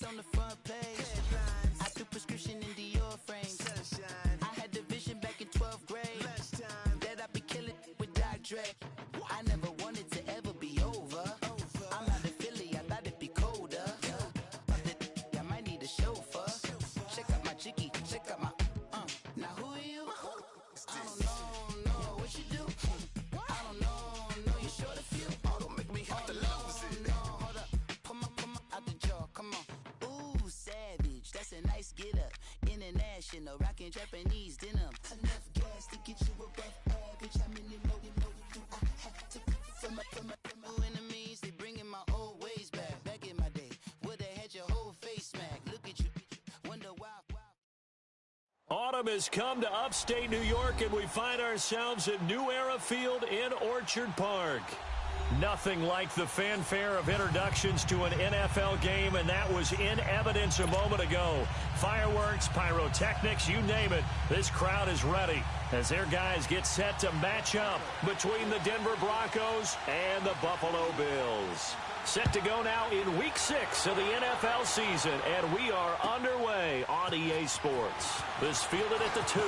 on the front page. I threw prescription in Dior frames. I had the vision back in 12th grade that I'd be killing with Dr. Dre. I never wanted to ever be over. I'm out of Philly, I thought it'd be colder. I might need a chauffeur. Check out my chicky, check out my now who are you? I don't know what you do. I don't know you short a few. Don't make me have to lose it. No, hold up, come on, out the jaw, come on. Ooh, savage, that's a nice get up. International, rockin' Japanese denim. Enough gas to get you above average. How many more do I have to from my enemies? They bringing my old ways back. Back in my day, would've had your whole face smacked. Look at you, wonder why. Autumn has come to upstate New York, and we find ourselves at New Era Field in Orchard Park. Nothing like the fanfare of introductions to an NFL game, and that was in evidence a moment ago. Fireworks, pyrotechnics, you name it. This crowd is ready as their guys get set to match up between the Denver Broncos and the Buffalo Bills. Set to go now in Week 6 of the NFL season, and we are underway on EA Sports. This fielded at the 2.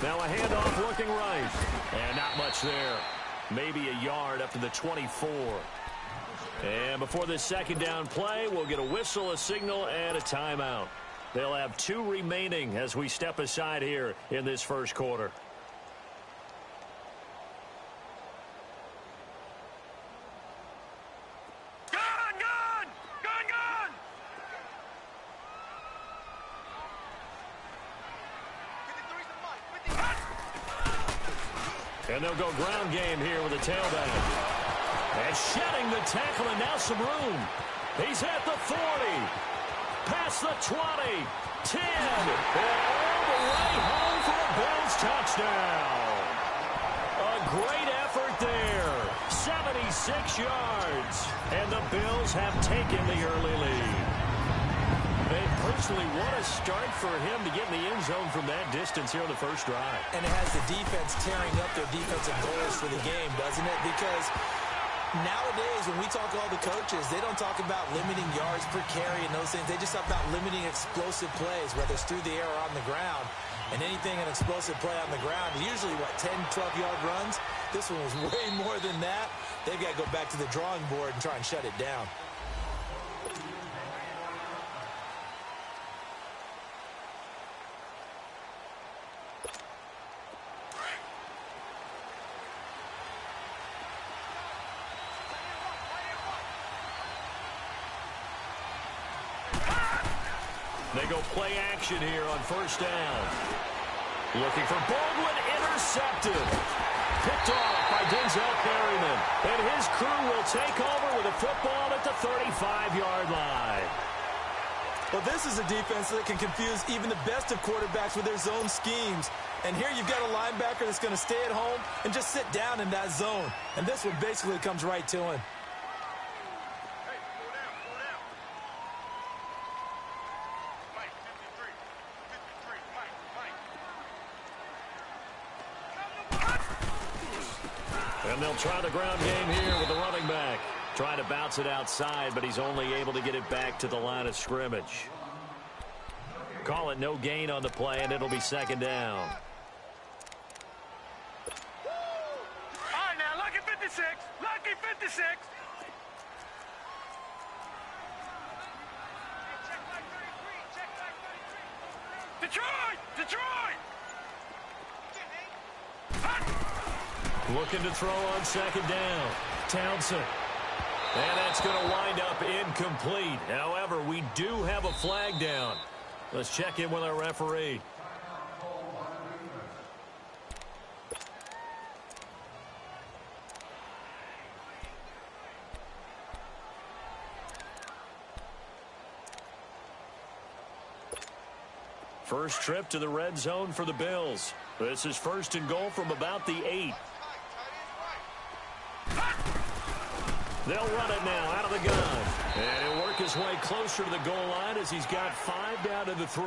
Now a handoff looking right. And not much there. Maybe a yard up to the 24. And before this second down play, we'll get a whistle, a signal, and a timeout. They'll have 2 remaining as we step aside here in this first quarter. And they'll go ground game here with a tailback. And shedding the tackle, and now some room. He's at the 40. Past the 20. 10. And all the way home for a Bills touchdown. A great effort there. 76 yards. And the Bills have taken the early lead. They personally want to start for him to get in the end zone from that distance here on the first drive. And it has the defense tearing up their defensive goals for the game, doesn't it? Because nowadays, when we talk to all the coaches, they don't talk about limiting yards per carry and those things. They just talk about limiting explosive plays, whether it's through the air or on the ground. And anything an explosive play on the ground, usually, 10, 12-yard runs? This one was way more than that. They've got to go back to the drawing board and try and shut it down. They go play action here on first down. Looking for Baldwin, intercepted. Picked off by Denzel Perryman. And his crew will take over with a football at the 35-yard line. Well, this is a defense that can confuse even the best of quarterbacks with their zone schemes. And here you've got a linebacker that's going to stay at home and just sit down in that zone. And this one basically comes right to him. And they'll try the ground game here with the running back. Trying to bounce it outside, but he's only able to get it back to the line of scrimmage. Call it no gain on the play, and it'll be second down. All right, now, lucky 56. Lucky 56. Detroit! Detroit! Looking to throw on second down. Townsend. And that's going to wind up incomplete. However, we do have a flag down. Let's check in with our referee. First trip to the red zone for the Bills. This is first and goal from about the 8. They'll run it now out of the gun. And he'll work his way closer to the goal line as he's got 5 down to the 3.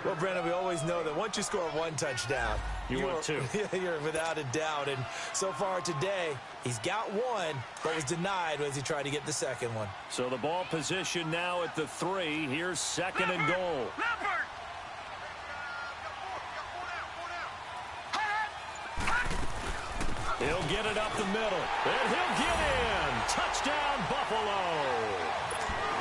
Well, Brandon, we always know that once you score one touchdown, you want 2. You're without a doubt. And so far today, he's got 1, but was denied as he tried to get the second one. So the ball position now at the 3. Here's second and goal. He'll get it up the middle, and he'll get in. Touchdown, Buffalo.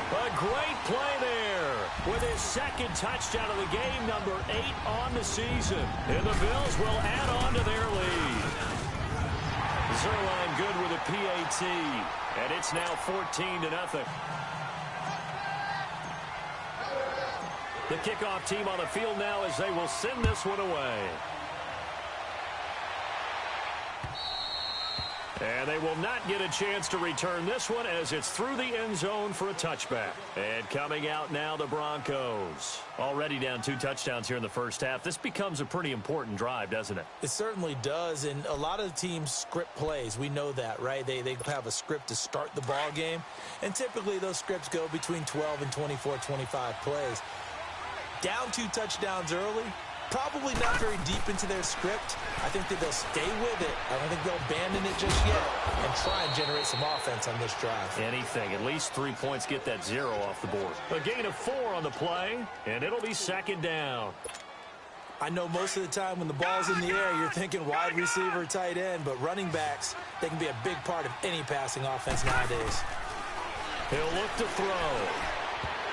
A great play there with his second touchdown of the game, number 8 on the season. And the Bills will add on to their lead. Zerline good with a PAT, and it's now 14-0. The kickoff team on the field now as they will send this one away. And they will not get a chance to return this one as it's through the end zone for a touchback. And coming out now, the Broncos. Already down 2 touchdowns here in the first half. This becomes a pretty important drive, doesn't it? It certainly does, and a lot of teams script plays. We know that, right? They have a script to start the ball game, and typically those scripts go between 12 and 24, 25 plays. Down 2 touchdowns early, probably not very deep into their script. I think that they'll stay with it. I don't think they'll abandon it just yet and try and generate some offense on this drive. Anything. At least 3 points get that 0 off the board. A gain of 4 on the play, and it'll be second down. I know most of the time when the ball's in the air, you're thinking wide receiver, tight end, but running backs, they can be a big part of any passing offense nowadays. He'll look to throw.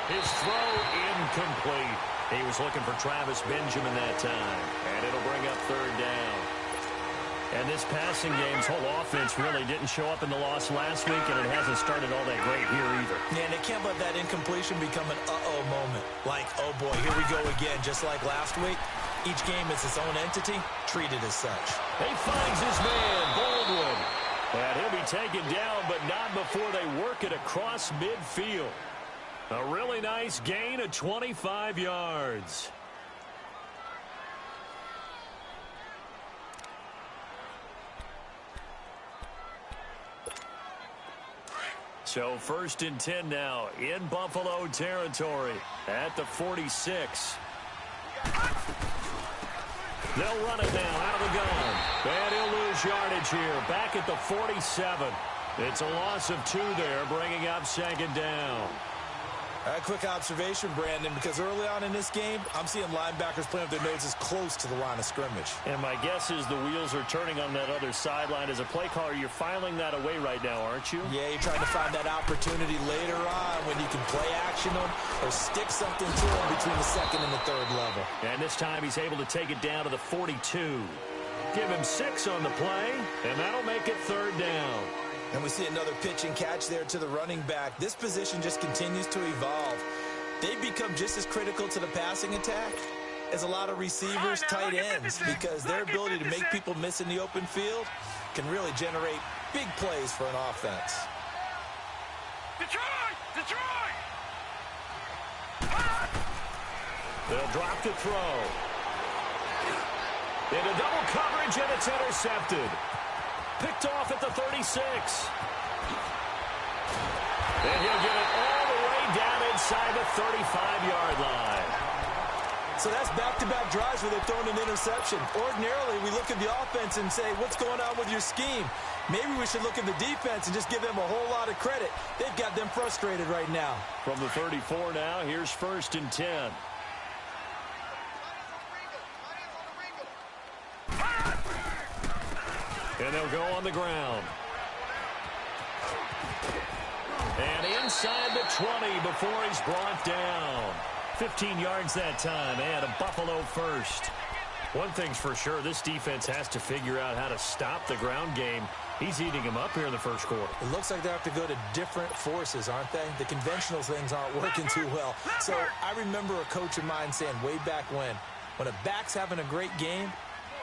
His throw incomplete. He was looking for Travis Benjamin that time, and it'll bring up third down. And this passing game's whole offense really didn't show up in the loss last week, and it hasn't started all that great here either. Yeah, and they can't let that incompletion become an uh-oh moment. Like, oh boy, here we go again, just like last week. Each game is its own entity, treated as such. He finds his man, Baldwin. And he'll be taken down, but not before they work it across midfield. A really nice gain of 25 yards. So first and 10 now in Buffalo territory at the 46. They'll run it now out of the gun. And he'll lose yardage here back at the 47. It's a loss of 2 there, bringing up second down. A quick observation, Brandon, because early on in this game, I'm seeing linebackers playing with their noses close to the line of scrimmage. And my guess is the wheels are turning on that other sideline. As a play caller, you're filing that away right now, aren't you? Yeah, you're trying to find that opportunity later on when you can play action them or stick something to them between the second and the third level. And this time he's able to take it down to the 42. Give him 6 on the play, and that'll make it third down. And we see another pitch and catch there to the running back. This position just continues to evolve. They become just as critical to the passing attack as a lot of receivers, tight ends, because their ability to make people miss in the open field can really generate big plays for an offense. Detroit! They'll drop the throw. Into double coverage, and it's intercepted. Picked off at the 36. And he'll get it all the way down inside the 35-yard line. So that's back-to-back drives where they've thrown an interception. Ordinarily, we look at the offense and say, what's going on with your scheme? Maybe we should look at the defense and just give them a whole lot of credit. They've got them frustrated right now. From the 34 now, here's first and 10. And they'll go on the ground. And inside the 20 before he's brought down. 15 yards that time, and a Buffalo first. One thing's for sure, this defense has to figure out how to stop the ground game. He's eating him up here in the first quarter. It looks like they have to go to different forces, aren't they? The conventional things aren't working too well. So I remember a coach of mine saying way back when a back's having a great game,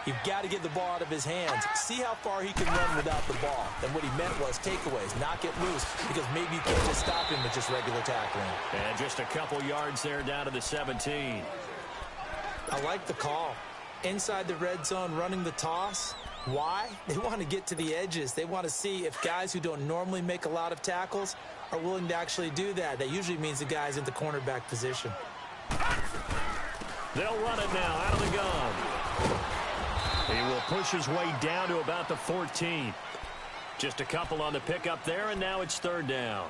you've got to get the ball out of his hands. See how far he can run without the ball. And what he meant was takeaways, not get loose, because maybe you can't just stop him with just regular tackling. And just a couple yards there down to the 17. I like the call. Inside the red zone running the toss. Why? They want to get to the edges. They want to see if guys who don't normally make a lot of tackles are willing to actually do that. That usually means the guy's in the cornerback position. They'll run it now out of the gun. He will push his way down to about the 14. Just a couple on the pickup there, and now it's third down.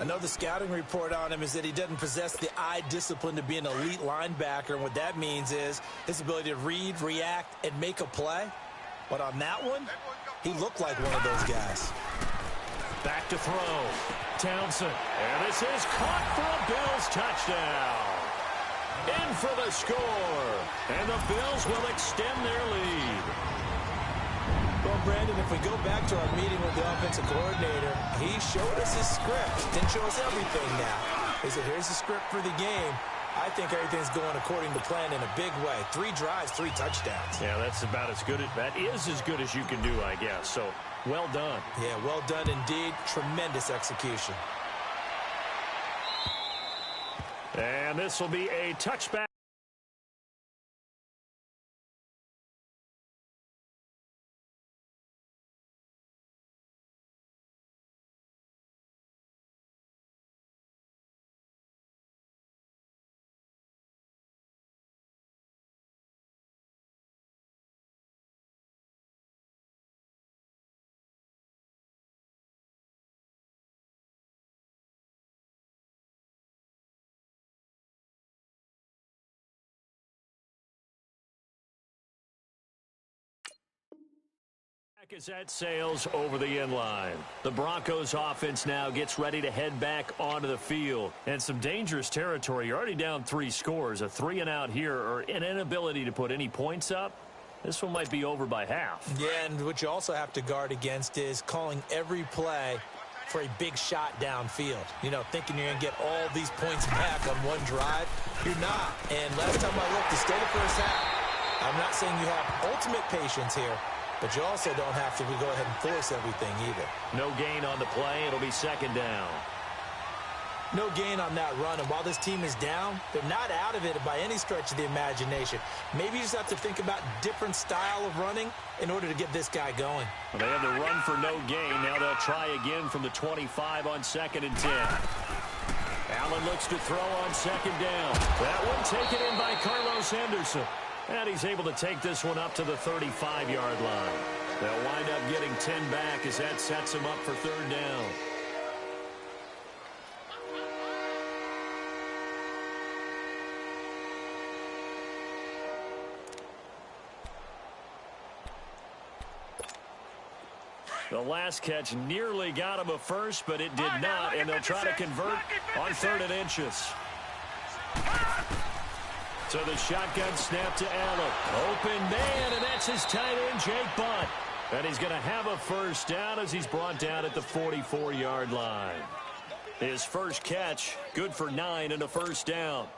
I know the scouting report on him is that he doesn't possess the eye discipline to be an elite linebacker, and what that means is his ability to read, react, and make a play. But on that one, he looked like one of those guys. Back to throw. Townsend. And this is caught for a Bills touchdown. In for the score. And the Bills will extend their lead. Well, Brandon, if we go back to our meeting with the offensive coordinator, he showed us his script. Didn't show us everything now. He said, here's the script for the game. I think everything's going according to plan in a big way. 3 drives, 3 touchdowns. Yeah, that's about as good. That is as good as you can do, I guess. So, well done. Yeah, well done indeed. Tremendous execution. And this will be a touchback. As that sails over the end line. The Broncos offense now gets ready to head back onto the field. And some dangerous territory. You're already down 3 scores. A 3-and-out here, or an inability to put any points up. This one might be over by half. Yeah, and what you also have to guard against is calling every play for a big shot downfield. You know, thinking you're going to get all these points back on one drive. You're not. And last time I looked, to stay the first half, I'm not saying you have ultimate patience here, but you also don't have to go ahead and force everything either. No gain on the play. It'll be second down. No gain on that run, and while this team is down, they're not out of it by any stretch of the imagination. Maybe you just have to think about different style of running in order to get this guy going. Well, they had to run for no gain. Now they'll try again from the 25 on 2nd and 10. Allen looks to throw on second down. That one taken in by Carlos Henderson. And he's able to take this one up to the 35-yard line. They'll wind up getting 10 back as that sets him up for third down. The last catch nearly got him a first, but it did not, and they'll try to convert on 3rd and inches. So the shotgun snap to Allen. Open man, and that's his tight end, Jake Butt. And he's going to have a first down as he's brought down at the 44-yard line. His first catch, good for 9 and a first down.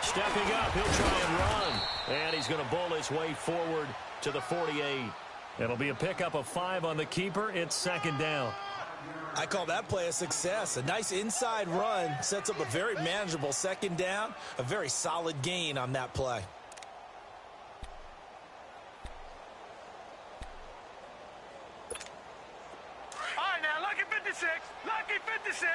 Stepping up, he'll try and run. And he's going to bowl his way forward to the 48. It'll be a pickup of 5 on the keeper. It's second down. I call that play a success. A nice inside run sets up a very manageable second down. A very solid gain on that play. All right, now, lucky 56. Lucky 56.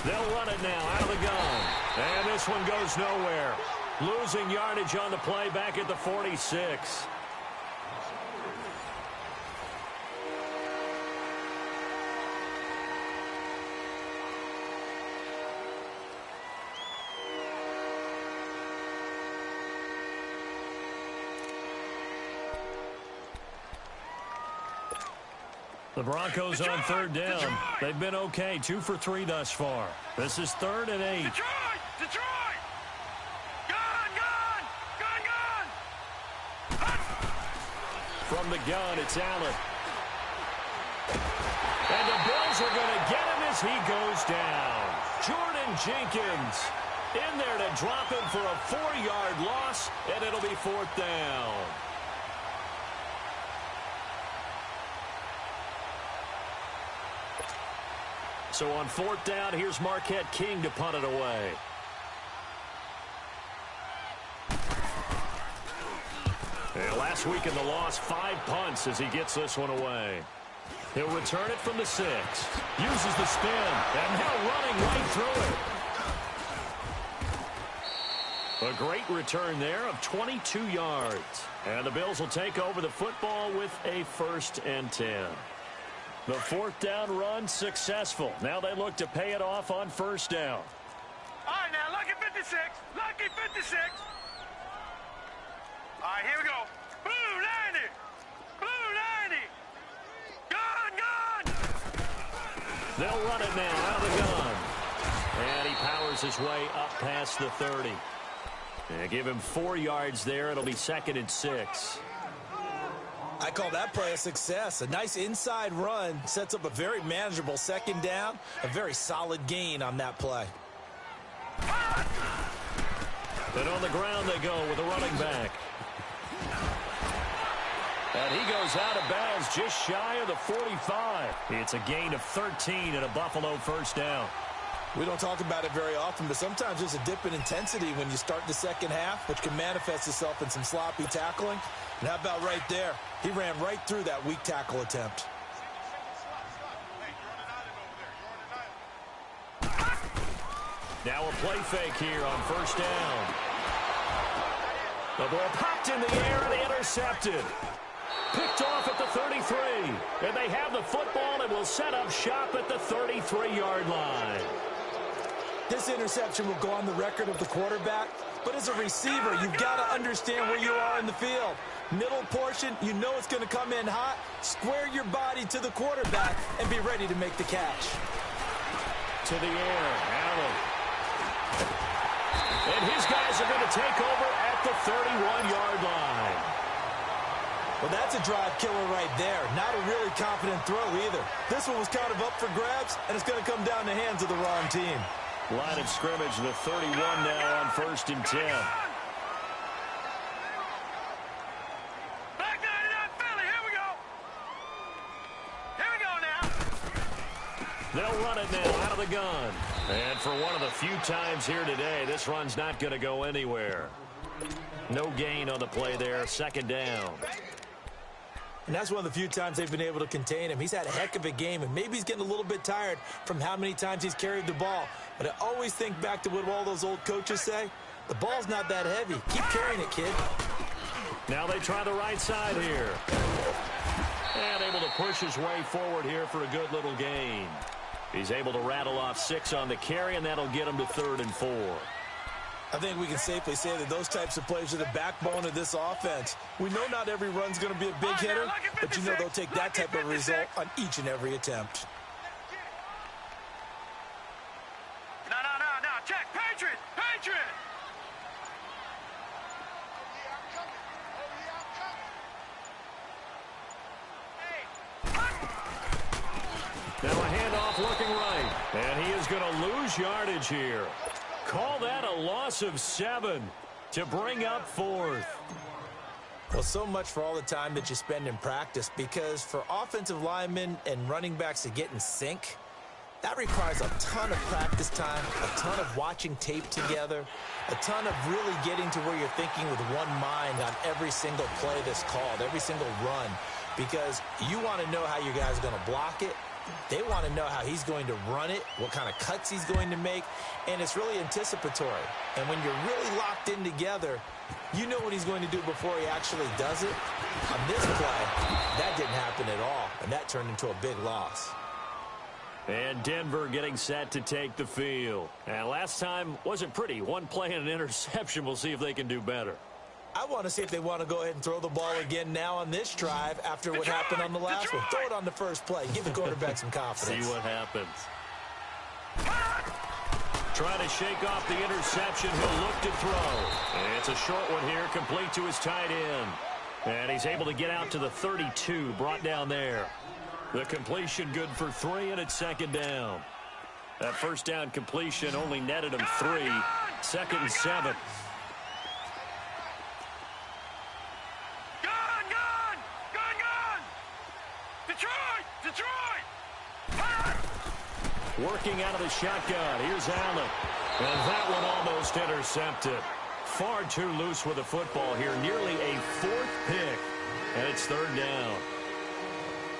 They'll run it now out of the gun. And this one goes nowhere. Losing yardage on the play back at the 46. The Broncos on third down. They've been okay. 2 for 3 thus far. This is 3rd and 8. Detroit! Gun! From the gun, it's Allen. And the Bills are going to get him as he goes down. Jordan Jenkins In there to drop him for a 4-yard loss, and it'll be 4th down. So on 4th down, here's Marquette King to punt it away. And last week in the loss, 5 punts as he gets this one away. He'll return it from the 6. Uses the spin, and now running right through it. A great return there of 22 yards. And the Bills will take over the football with a 1st and 10. The 4th down run successful. Now they look to pay it off on 1st down. All right, now, lucky 56. Lucky 56. All right, here we go. Blue 90. Blue 90. Gun, gun. They'll run it now out of the gun. And he powers his way up past the 30. And give him 4 yards there. It'll be 2nd and 6. I call that play a success. A nice inside run sets up a very manageable 2nd down. A very solid gain on that play. And on the ground they go with a running back. And he goes out of bounds just shy of the 45. It's a gain of 13 and a Buffalo 1st down. We don't talk about it very often, but sometimes there's a dip in intensity when you start the 2nd half, which can manifest itself in some sloppy tackling. And how about right there? He ran right through that weak tackle attempt. Now a play fake here on 1st down. The ball popped in the air and intercepted. Picked off at the 33. And they have the football and will set up shop at the 33-yard line. This interception will go on the record of the quarterback, but as a receiver, you've got to understand where you are in the field. Middle portion, you know it's going to come in hot. Square your body to the quarterback and be ready to make the catch. To the air, Allen. And his guys are going to take over at the 31-yard line. Well, that's a drive killer right there. Not a really confident throw either. This one was kind of up for grabs, and it's going to come down the hands of the wrong team. Line of scrimmage, the 31 now on 1st and 10. Back 99 Philly, here we go. Here we go now. They'll run it now out of the gun. And for one of the few times here today, this run's not going to go anywhere. No gain on the play there, 2nd down. And that's one of the few times they've been able to contain him. He's had a heck of a game, and maybe he's getting a little bit tired from how many times he's carried the ball. But I always think back to what all those old coaches say. The ball's not that heavy. Keep carrying it, kid. Now they try the right side here. And able to push his way forward here for a good little gain. He's able to rattle off 6 on the carry, and that'll get him to 3rd and 4. I think we can safely say that those types of plays are the backbone of this offense. We know not every run's going to be a big hitter, but you know they'll take that type of result on each and every attempt. No, check. Patriot, Patriot. Now a handoff looking right. And he is going to lose yardage here. Call that a loss of 7 to bring up 4th. Well, so much for all the time that you spend in practice, because for offensive linemen and running backs to get in sync, that requires a ton of practice time, a ton of watching tape together, a ton of really getting to where you're thinking with one mind on every single play that's called, every single run, because you want to know how your guy's going to block it. They want to know how he's going to run it, what kind of cuts he's going to make, and it's really anticipatory. And when you're really locked in together, you know what he's going to do before he actually does it. On this play, that didn't happen at all, and that turned into a big loss. And Denver getting set to take the field. And last time wasn't pretty. One play and an interception. We'll see if they can do better. I want to see if they want to go ahead and throw the ball again now on this drive after what happened on the last one. Throw it on the first play. Give the quarterback some confidence. See what happens. Trying to shake off the interception. He'll look to throw. And it's a short one here, complete to his tight end. And he's able to get out to the 32, brought down there. The completion good for 3, and it's 2nd down. That first down completion only netted him 3. 2nd and 7. Gone! Detroit! Working out of the shotgun. Here's Allen. And that one almost intercepted. Far too loose with the football here. Nearly a 4th pick. And it's 3rd down.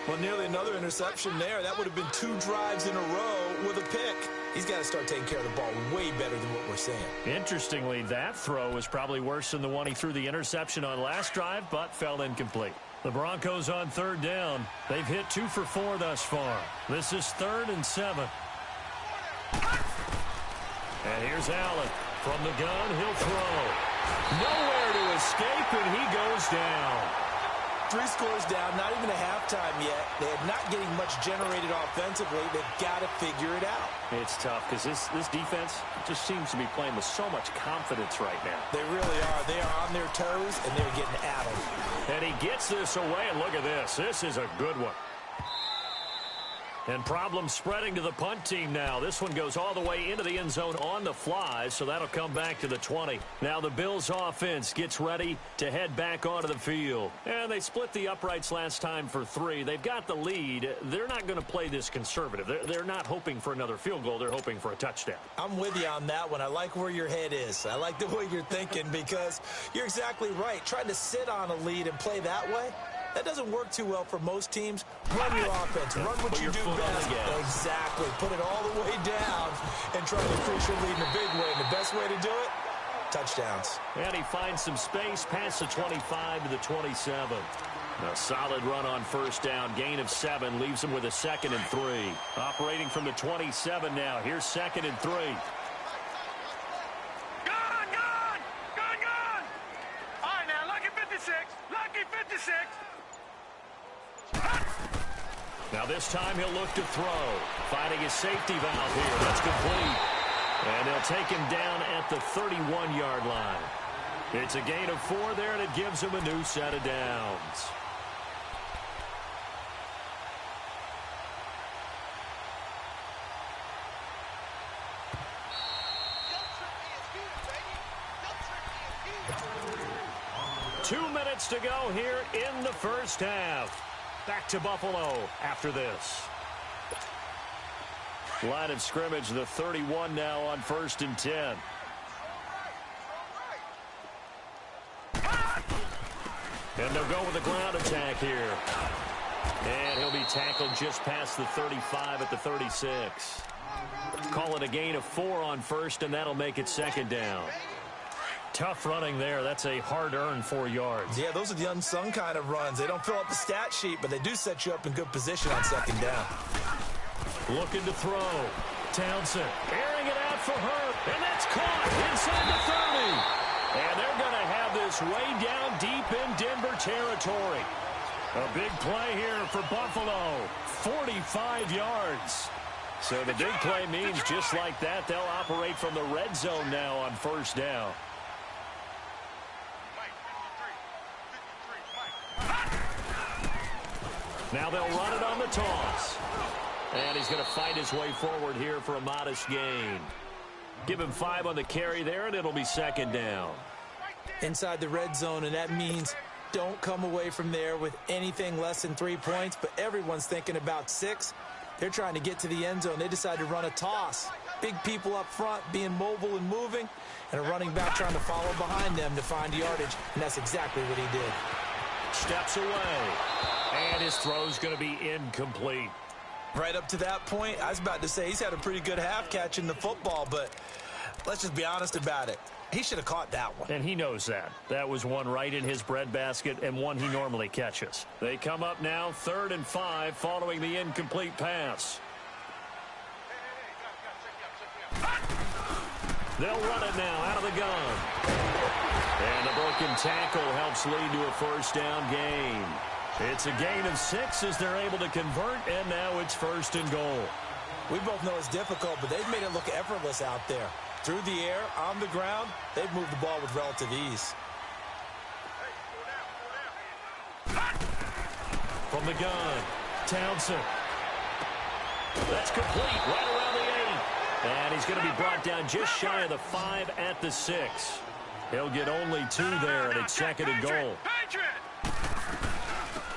Well, nearly another interception there. That would have been 2 drives in a row with a pick. He's got to start taking care of the ball way better than what we're seeing. Interestingly, that throw was probably worse than the one he threw the interception on last drive, but fell incomplete. The Broncos on 3rd down. They've hit 2 for 4 thus far. This is 3rd and 7. And here's Allen. From the gun, he'll throw. Nowhere to escape, and he goes down. 3 scores down, not even a halftime yet. They're not getting much generated offensively. They've got to figure it out. It's tough because this defense just seems to be playing with so much confidence right now. They really are. They are on their toes, and they're getting at them. And he gets this away, and look at this. This is a good one. And problems spreading to the punt team now. This one goes all the way into the end zone on the fly, so that'll come back to the 20. Now the Bills offense gets ready to head back onto the field. And they split the uprights last time for 3. They've got the lead. They're not going to play this conservative. They're not hoping for another field goal. They're hoping for a touchdown. I'm with you on that one. I like where your head is. I like the way you're thinking because you're exactly right. Trying to sit on a lead and play that way, that doesn't work too well for most teams. Run your offense. Run what you do best. Exactly. Put it all the way down and try to increase your lead in a big way. And the best way to do it, touchdowns. And he finds some space past the 25 to the 27. A solid run on 1st down. Gain of 7 leaves him with a 2nd and 3. Operating from the 27 now. Here's 2nd and 3. Gone! All right, now, lucky 56. Now this time he'll look to throw. Finding his safety valve here. That's complete. And they'll take him down at the 31-yard line. It's a gain of 4 there, and it gives him a new set of downs. Two minutes to go here in the 1st half. Back to Buffalo after this. Line of scrimmage, the 31 now on 1st and 10. And they'll go with a ground attack here. And he'll be tackled just past the 35 at the 36. Call it a gain of 4 on 1st, and that'll make it 2nd down. Tough running there. That's a hard-earned 4 yards. Yeah, those are the unsung kind of runs. They don't fill up the stat sheet, but they do set you up in good position on 2nd down. Looking to throw. Townsend airing it out for Hurts, and that's caught inside the 30. And they're going to have this way down deep in Denver territory. A big play here for Buffalo. 45 yards. So the big play means just like that, they'll operate from the red zone now on 1st down. Now they'll run it on the toss. And he's going to fight his way forward here for a modest gain. Give him 5 on the carry there, and it'll be 2nd down. Inside the red zone, and that means don't come away from there with anything less than 3 points, but everyone's thinking about 6. They're trying to get to the end zone. They decide to run a toss. Big people up front being mobile and moving, and a running back trying to follow behind them to find yardage, and that's exactly what he did. Steps away, and his throw's going to be incomplete. Right up to that point, I was about to say he's had a pretty good half catching the football, but let's just be honest about it. He should have caught that one. And he knows that. That was one right in his breadbasket and one he normally catches. They come up now 3rd and 5 following the incomplete pass. They'll run it now out of the gun. And a broken tackle helps lead to a 1st down gain. It's a gain of 6 as they're able to convert, and now it's 1st and goal. We both know it's difficult, but they've made it look effortless out there. Through the air, on the ground, they've moved the ball with relative ease. From the gun, Townsend. That's complete right around the 8. And he's going to be brought down just shy of the 5 at the 6. He'll get only 2 there, and it's second and goal.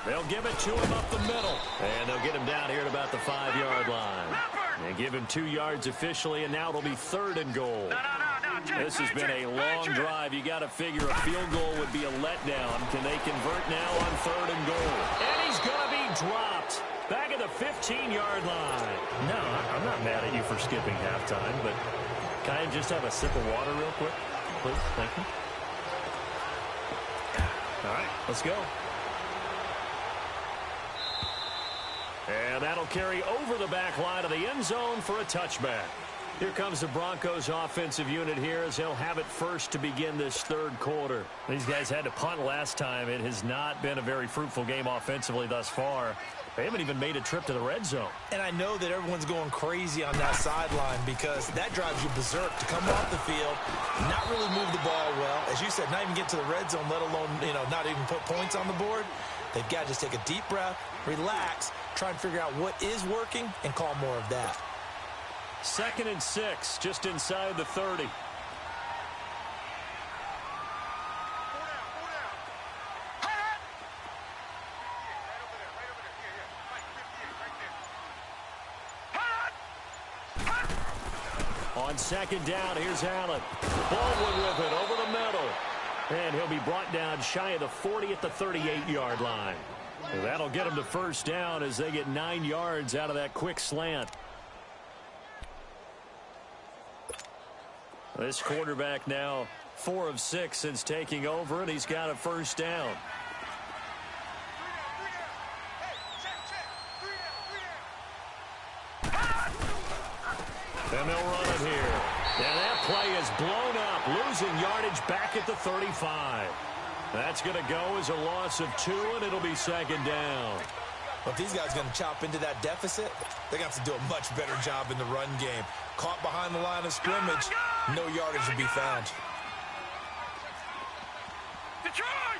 They'll give it to him up the middle. And they'll get him down here at about the 5-yard line. And give him 2 yards officially, and now it'll be third and goal. This has been a long drive. You got to figure a field goal would be a letdown. Can they convert now on third and goal? And he's going to be dropped back at the 15-yard line. No, I'm not mad at you for skipping halftime, but can I just have a sip of water real quick? Please, thank you. All right, let's go. And that'll carry over the back line of the end zone for a touchback. Here comes the Broncos offensive unit here as they'll have it first to begin this third quarter. These guys had to punt last time. It has not been a very fruitful game offensively thus far. They haven't even made a trip to the red zone. And I know that everyone's going crazy on that sideline because that drives you berserk to come off the field, not really move the ball well. As you said, not even get to the red zone, let alone, not even put points on the board. They've got to just take a deep breath, relax, try and figure out what is working, and call more of that. 2nd and 6, just inside the 30. On 2nd down, here's Allen. Baldwin with it over the middle. And he'll be brought down shy of the 40 at the 38-yard line. And that'll get him to first down as they get 9 yards out of that quick slant. This quarterback now 4 of 6 since taking over, and he's got a first down. And they'll run it here. And that play is blown up, losing yardage back at the 35. That's going to go as a loss of 2, and it'll be 2nd down. Well, if these guys are going to chop into that deficit, they're going to have to do a much better job in the run game. Caught behind the line of scrimmage, no yardage to be found. Detroit!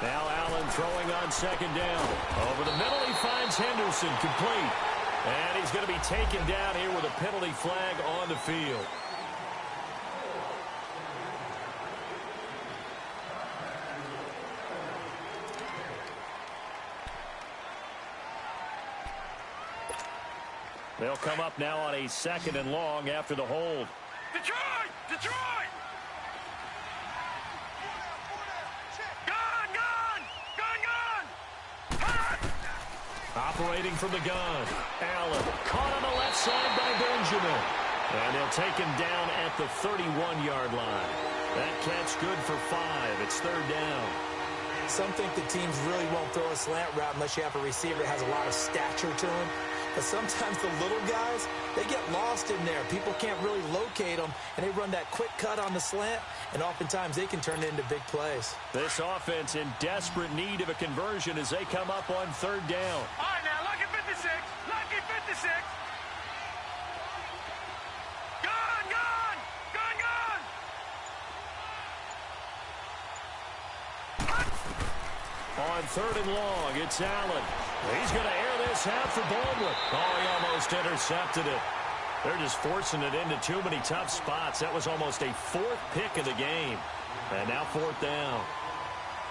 Now Allen throwing on 2nd down. Over the middle, he finds Henderson, complete. And he's going to be taken down here with a penalty flag on the field. They'll come up now on a 2nd and long after the hold. Detroit! Operating from the gun. Allen caught on the left side by Benjamin. And they'll take him down at the 31-yard line. That catch good for 5. It's 3rd down. Some think the teams really won't throw a slant route unless you have a receiver that has a lot of stature to him. But sometimes the little guys, they get lost in there. People can't really locate them, and they run that quick cut on the slant, and oftentimes they can turn it into big plays. This offense in desperate need of a conversion as they come up on 3rd down. All right, now, lucky 56. Lucky 56. On 3rd and long, it's Allen. He's going to air this out for Baldwin. Oh, he almost intercepted it. They're just forcing it into too many tough spots. That was almost a 4th pick of the game. And now 4th down.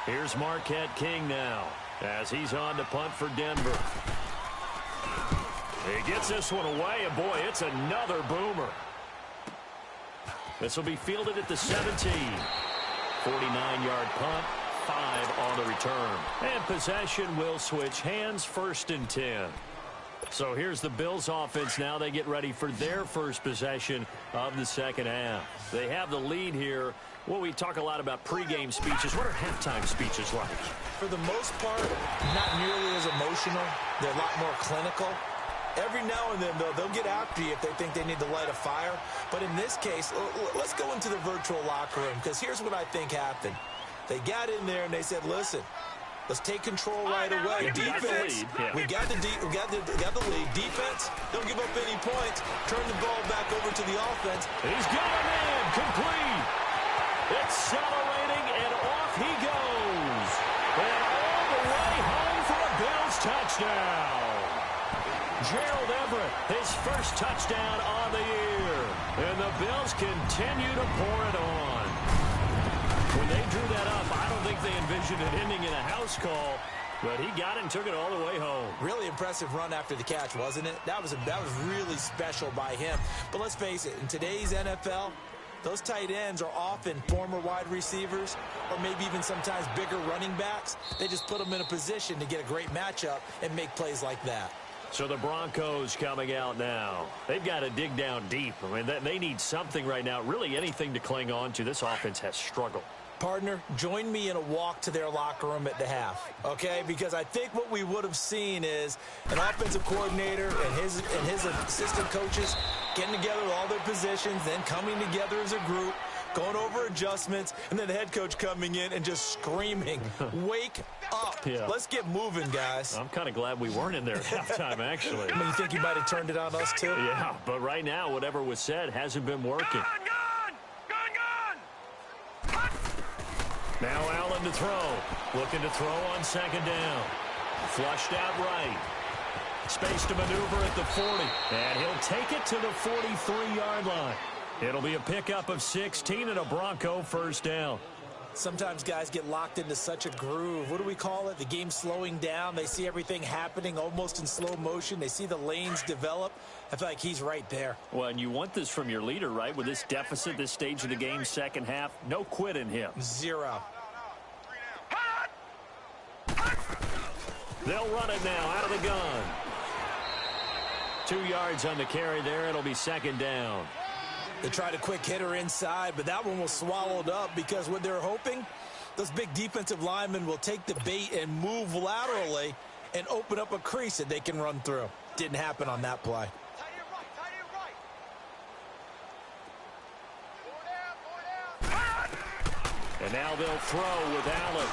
Here's Marquette King now as he's on to punt for Denver. He gets this one away, and boy, it's another boomer. This will be fielded at the 17. 49-yard punt. 5 on the return. And possession will switch hands, 1st and 10. So here's the Bills offense now. They get ready for their first possession of the 2nd half. They have the lead here. Well, we talk a lot about pregame speeches. What are halftime speeches like? For the most part, not nearly as emotional. They're a lot more clinical. Every now and then, though, they'll get after you if they think they need to light a fire. But in this case, let's go into the virtual locker room, because here's what I think happened. They got in there and they said, listen, let's take control right away. Defense, we got the lead. Defense, don't give up any points. Turn the ball back over to the offense. He's got him in, complete. Accelerating, and off he goes. And all the way home for a Bills touchdown. Gerald Everett, his first touchdown on the year. And the Bills continue to pour it on. When they drew that up, I don't think they envisioned it ending in a house call, but he got it and took it all the way home. Really impressive run after the catch, wasn't it? That was really special by him. But let's face it, in today's NFL, those tight ends are often former wide receivers or maybe even sometimes bigger running backs. They just put them in a position to get a great matchup and make plays like that. So the Broncos coming out now. They've got to dig down deep. I mean, they need something right now, really anything to cling on to. This offense has struggled. Partner, join me in a walk to their locker room at the half, okay? Because I think what we would have seen is an offensive coordinator and his assistant coaches getting together with all their positions, then coming together as a group, going over adjustments, and then the head coach coming in and just screaming, wake up. Yeah. Let's get moving, guys. I'm kind of glad we weren't in there at halftime, actually. I mean, you think you might have turned it on us, too? Yeah, but right now, whatever was said hasn't been working. Now Allen to throw. Looking to throw on second down. Flushed out right. Space to maneuver at the 40. And he'll take it to the 43-yard line. It'll be a pickup of 16 and a Bronco first down. Sometimes guys get locked into such a groove. What do we call it? The game slowing down. They see everything happening almost in slow motion. They see the lanes develop. I feel like he's right there. Well, and you want this from your leader, right? With this deficit, this stage of the game, second half, no quit in him. Zero. They'll run it now out of the gun. 2 yards on the carry there. It'll be second down. They tried a quick hitter inside, but that one was swallowed up because what they're hoping, those big defensive linemen will take the bait and move laterally and open up a crease that they can run through. Didn't happen on that play. And now they'll throw with Allen.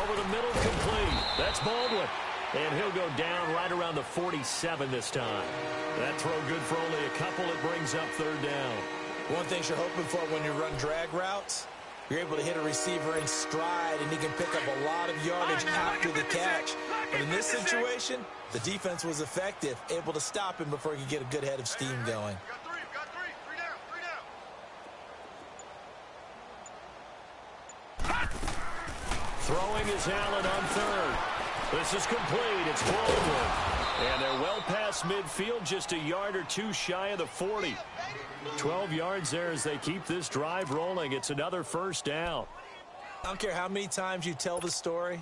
Over the middle, complete. That's Baldwin. And he'll go down right around the 47 this time. That throw good for only a couple. It brings up third down. One thing you're hoping for when you run drag routes, you're able to hit a receiver in stride, and he can pick up a lot of yardage after the catch. But in this situation, the defense was effective, able to stop him before he could get a good head of steam going. Throwing is Allen on third. This is complete. It's Baldwin. And they're well past midfield, just a yard or two shy of the 40. 12 yards there as they keep this drive rolling. It's another first down. I don't care how many times you tell the story,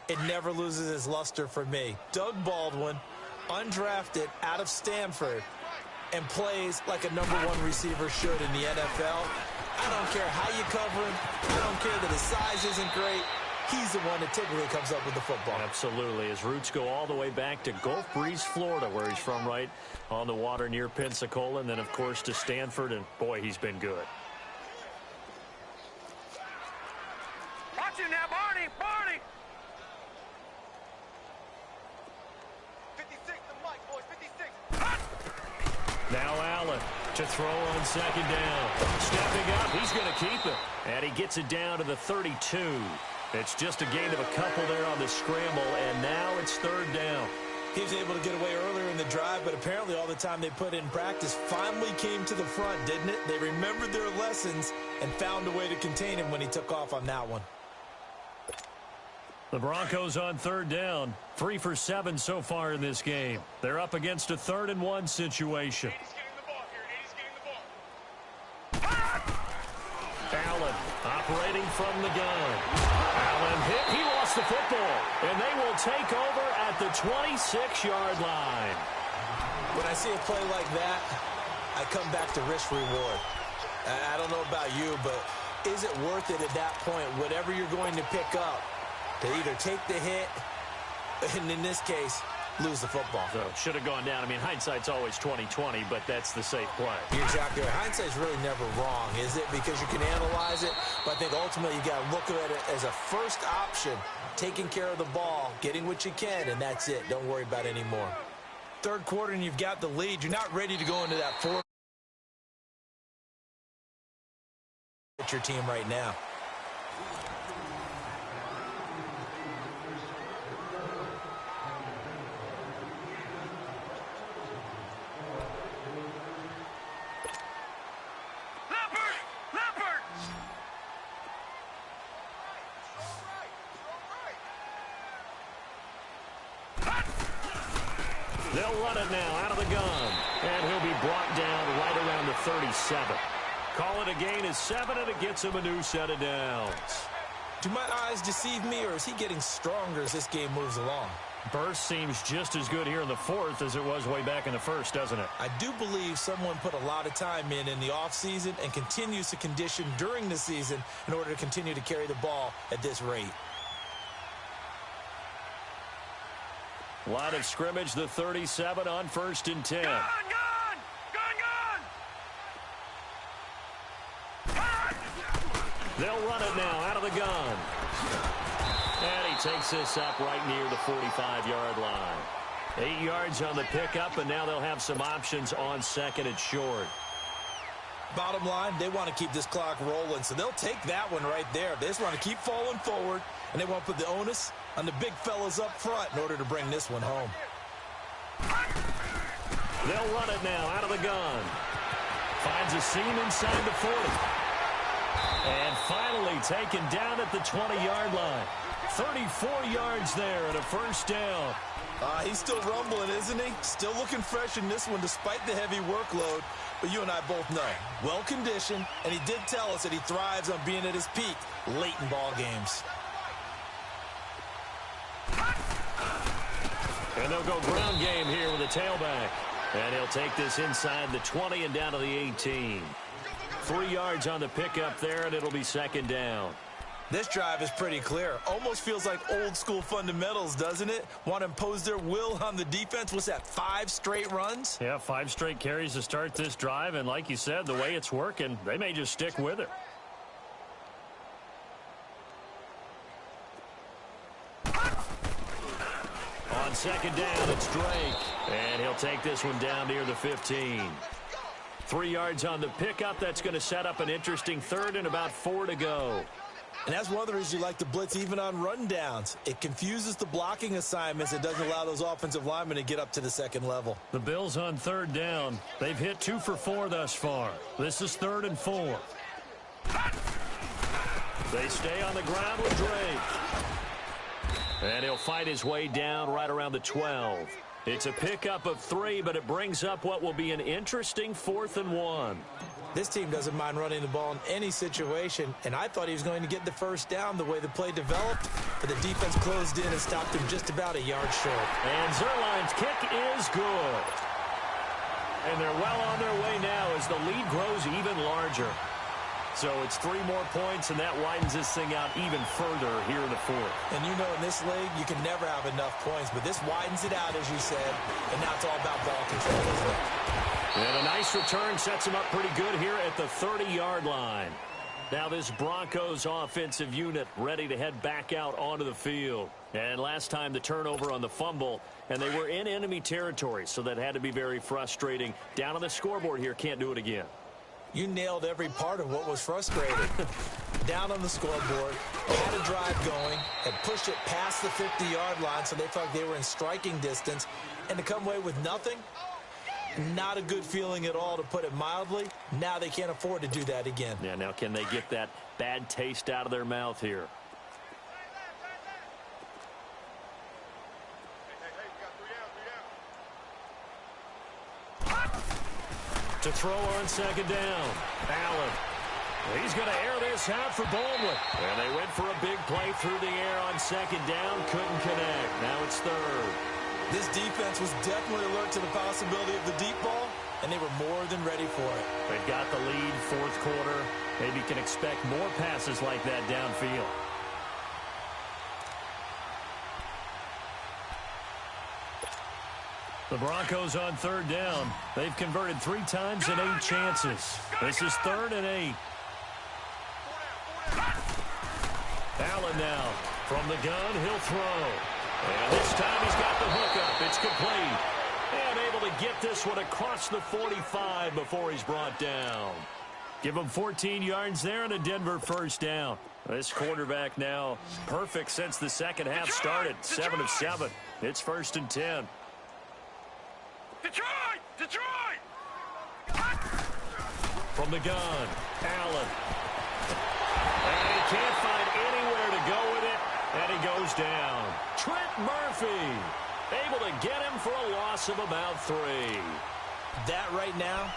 it never loses its luster for me. Doug Baldwin, undrafted out of Stanford, and plays like a #1 receiver should in the NFL. I don't care how you cover him. I don't care that his size isn't great. He's the one that typically comes up with the football. Absolutely. His roots go all the way back to Gulf Breeze, Florida, where he's from, right on the water near Pensacola, and then, of course, to Stanford, and, boy, he's been good. Watch him now, Barney! Barney! 56, the mic, boys, 56. Now Allen to throw on second down. Stepping up, he's going to keep it. And he gets it down to the 32. It's just a gain of a couple there on the scramble, and now it's third down. He was able to get away earlier in the drive, but apparently all the time they put in practice finally came to the front, didn't it? They remembered their lessons and found a way to contain him when he took off on that one. The Broncos on third down, 3 for 7 so far in this game. They're up against a 3rd-and-1 situation. Allen operating from the gun. Allen hit. He lost the football. And they will take over at the 26-yard line. When I see a play like that, I come back to risk reward. I don't know about you, but is it worth it at that point, whatever you're going to pick up, to either take the hit, and in this case, lose the football? So should have gone down. I mean, hindsight's always 20/20, but that's the safe play. You're exactly right. Hindsight's really never wrong, is it? Because you can analyze it, but I think ultimately you got to look at it as a first option, taking care of the ball, getting what you can, and that's it. Don't worry about it anymore. Third quarter, and you've got the lead. You're not ready to go into that fourth. At your team right now. They'll run it now out of the gun. And he'll be brought down right around the 37. Call it a gain of 7, and it gets him a new set of downs. Do my eyes deceive me, or is he getting stronger as this game moves along? Burst seems just as good here in the fourth as it was way back in the first, doesn't it? I do believe someone put a lot of time in the offseason and continues to condition during the season in order to continue to carry the ball at this rate. Line of scrimmage, the 37 on 1st and 10. Gun! They'll run it now out of the gun. And he takes this up right near the 45-yard line. 8 yards on the pickup, and now they'll have some options on 2nd and short. Bottom line, they want to keep this clock rolling, so they'll take that one right there. They just want to keep falling forward, and they want to put the onus on the big fellas up front in order to bring this one home. They'll run it now out of the gun. Finds a seam inside the 40. And finally taken down at the 20-yard line. 34 yards there and a first down. He's still rumbling, isn't he? Still looking fresh in this one despite the heavy workload. But you and I both know, well-conditioned, and he did tell us that he thrives on being at his peak late in ball games. And they'll go ground game here with a tailback. And he'll take this inside the 20 and down to the 18. 3 yards on the pickup there, and it'll be 2nd down. This drive is pretty clear. Almost feels like old-school fundamentals, doesn't it? Want to impose their will on the defense. What's that, 5 straight runs? Yeah, 5 straight carries to start this drive, and like you said, the way it's working, they may just stick with it. On 2nd down, it's Drake, and he'll take this one down near the 15. 3 yards on the pickup. That's going to set up an interesting 3rd and about 4 to go. And that's one of the reasons you like to blitz even on rundowns. It confuses the blocking assignments. It doesn't allow those offensive linemen to get up to the 2nd level. The Bills on 3rd down. They've hit 2 for 4 thus far. This is 3rd and 4. They stay on the ground with Drake. And he'll fight his way down right around the 12. It's a pickup of 3, but it brings up what will be an interesting 4th and 1. This team doesn't mind running the ball in any situation, and I thought he was going to get the first down the way the play developed, but the defense closed in and stopped him just about a yard short. And Zerline's kick is good. And they're well on their way now as the lead grows even larger. So it's 3 more points, and that widens this thing out even further here in the 4th. And you know in this league, you can never have enough points, but this widens it out, as you said, and now it's all about ball control, isn't it? And a nice return sets him up pretty good here at the 30-yard line. Now this Broncos offensive unit ready to head back out onto the field. And last time the turnover on the fumble, and they were in enemy territory, so that had to be very frustrating. Down on the scoreboard here, can't do it again. You nailed every part of what was frustrating. Down on the scoreboard, had a drive going, and pushed it past the 50-yard line so they felt like they were in striking distance. And to come away with nothing, not a good feeling at all, to put it mildly. Now they can't afford to do that again. Yeah, now can they get that bad taste out of their mouth here? To throw on 2nd down. Allen. He's going to air this out for Baldwin. And they went for a big play through the air on 2nd down. Couldn't connect. Now it's 3rd. This defense was definitely alert to the possibility of the deep ball, and they were more than ready for it. They've got the lead, 4th quarter. Maybe can expect more passes like that downfield. The Broncos on 3rd down. They've converted 3 times and 8 chances. This is 3rd and 8. Allen now from the gun. He'll throw. And this time he's got the hook up. It's complete. And able to get this one across the 45 before he's brought down. Give him 14 yards there and a Denver first down. This quarterback now perfect since the second half started. 7 of 7. It's 1st and 10. Detroit! Detroit! From the gun, Allen. And he can't find anywhere to go with it, and he goes down. Trent Murphy. Able to get him for a loss of about 3. That right now,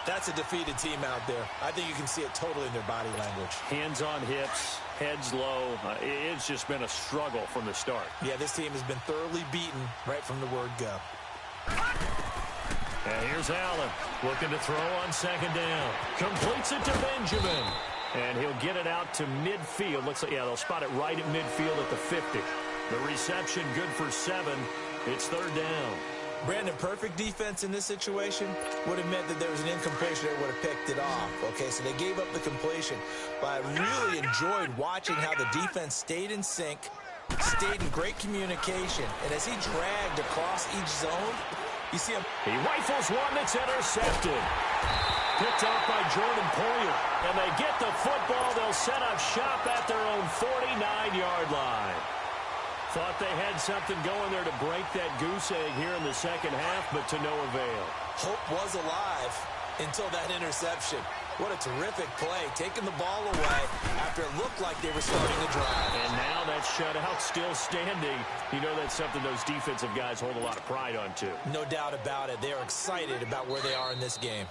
that's a defeated team out there. I think you can see it totally in their body language. Hands on hips, heads low. It's just been a struggle from the start. Yeah, this team has been thoroughly beaten right from the word go. And here's Allen looking to throw on second down. Completes it to Benjamin. And he'll get it out to midfield. Looks like, yeah, they'll spot it right at midfield at the 50. The reception good for 7. It's third down. Brandon, perfect defense in this situation would have meant that there was an incompletion that would have picked it off. Okay, so they gave up the completion. But I really enjoyed watching how the defense stayed in sync, stayed in great communication. And as he dragged across each zone, you see him. He rifles one that's intercepted. Picked off by Jordan Poyer. And they get the football. They'll set up shop at their own 49-yard line. Thought they had something going there to break that goose egg here in the second half, but to no avail. Hope was alive until that interception. What a terrific play, taking the ball away after it looked like they were starting a drive. And now that shutout still standing. You know that's something those defensive guys hold a lot of pride on, too. No doubt about it. They are excited about where they are in this game.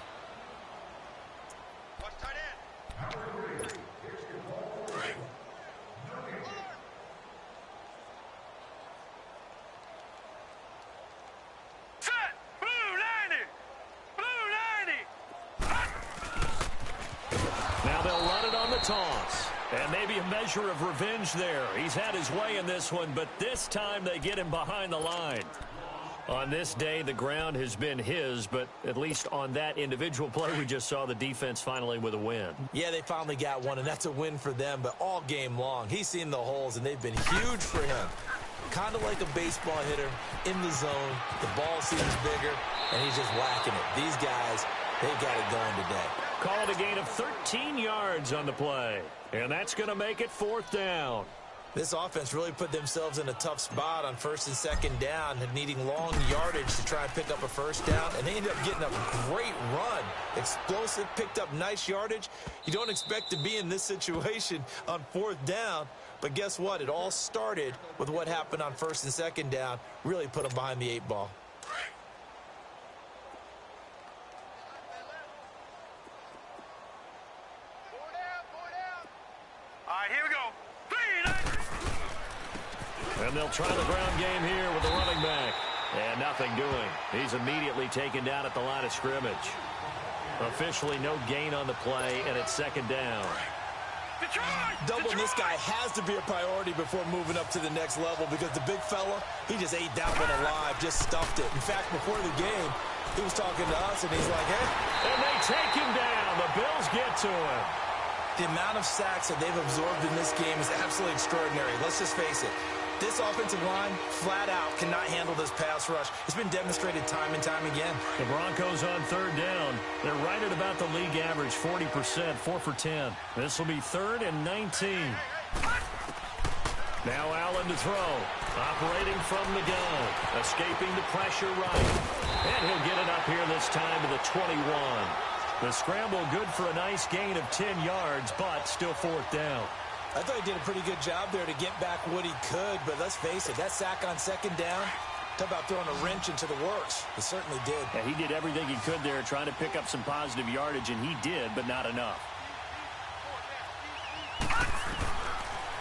Toss. And maybe a measure of revenge there. He's had his way in this one, but this time they get him behind the line. On this day, the ground has been his, but at least on that individual play, we just saw the defense finally with a win. Yeah, they finally got one, and that's a win for them, but all game long, he's seen the holes, and they've been huge for him. Kind of like a baseball hitter in the zone. The ball seems bigger, and he's just whacking it. These guys, they got it going today. Call it a gain of 13 yards on the play. And that's going to make it fourth down. This offense really put themselves in a tough spot on first and second down, and needing long yardage to try and pick up a first down. And they ended up getting a great run. Explosive, picked up nice yardage. You don't expect to be in this situation on fourth down. But guess what? It all started with what happened on first and second down. Really put them behind the 8 ball. And they'll try the ground game here with the running back. And nothing doing. He's immediately taken down at the line of scrimmage. Officially no gain on the play, and it's second down. Doubling this guy has to be a priority before moving up to the next level, because the big fella, he just ate that one alive, just stuffed it. In fact, before the game, he was talking to us, and he's like, hey. And they take him down. The Bills get to him. The amount of sacks that they've absorbed in this game is absolutely extraordinary. Let's just face it. This offensive line, flat out, cannot handle this pass rush. It's been demonstrated time and time again. The Broncos on third down. They're right at about the league average, 40%, 4 for 10. This will be 3rd and 19. Now Allen to throw. Operating from the gun. Escaping the pressure right. And he'll get it up here this time to the 21. The scramble good for a nice gain of 10 yards, but still fourth down. I thought he did a pretty good job there to get back what he could, but let's face it, that sack on second down, talk about throwing a wrench into the works. He certainly did. Yeah, he did everything he could there trying to pick up some positive yardage, and he did, but not enough.